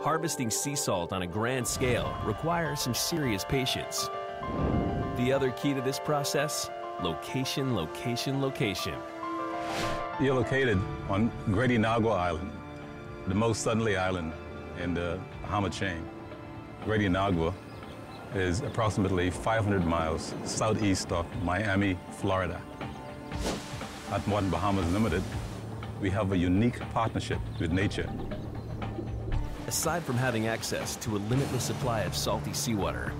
Harvesting sea salt on a grand scale requires some serious patience. The other key to this process? Location, location, location. You're located on Great Inagua Island, the most southerly island in the Bahama chain. Great Inagua is approximately 500 miles southeast of Miami, Florida. At Modern Bahamas Limited, we have a unique partnership with nature. Aside from having access to a limitless supply of salty seawater,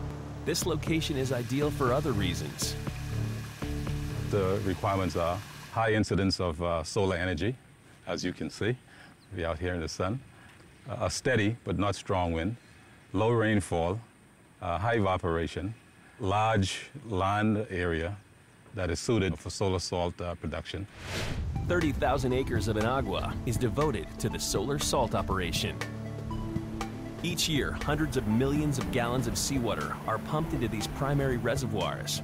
this location is ideal for other reasons. The requirements are high incidence of solar energy, as you can see. We're out here in the sun. A steady but not strong wind, low rainfall, high evaporation, large land area that is suited for solar salt production. 30,000 acres of Inagua is devoted to the solar salt operation. Each year, hundreds of millions of gallons of seawater are pumped into these primary reservoirs.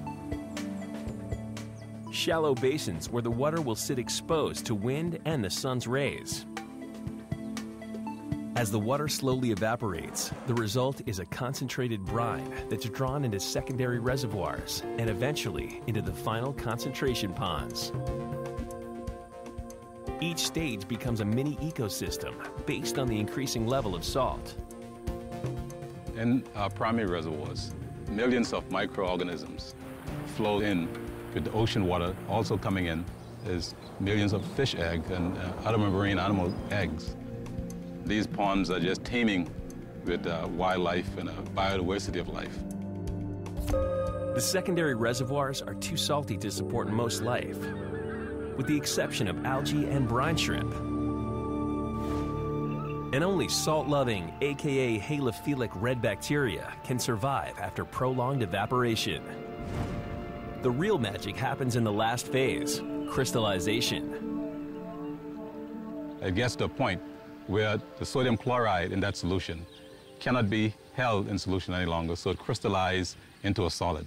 Shallow basins where the water will sit exposed to wind and the sun's rays. As the water slowly evaporates, the result is a concentrated brine that's drawn into secondary reservoirs and eventually into the final concentration ponds. Each stage becomes a mini ecosystem based on the increasing level of salt. In our primary reservoirs, millions of microorganisms flow in with the ocean water. Also coming in is millions of fish eggs and other marine animal eggs. These ponds are just teeming with wildlife and a biodiversity of life. The secondary reservoirs are too salty to support most life, with the exception of algae and brine shrimp. And only salt-loving, aka halophilic red bacteria, can survive after prolonged evaporation. The real magic happens in the last phase, crystallization. It gets to a point where the sodium chloride in that solution cannot be held in solution any longer, so it crystallizes into a solid.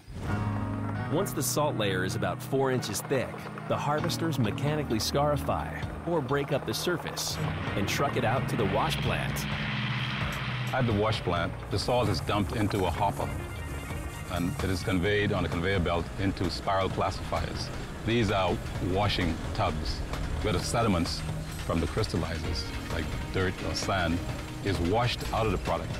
Once the salt layer is about 4 inches thick, the harvesters mechanically scarify or break up the surface and truck it out to the wash plant. At the wash plant, the salt is dumped into a hopper and it is conveyed on a conveyor belt into spiral classifiers. These are washing tubs where the sediments from the crystallizers, like dirt or sand, is washed out of the product.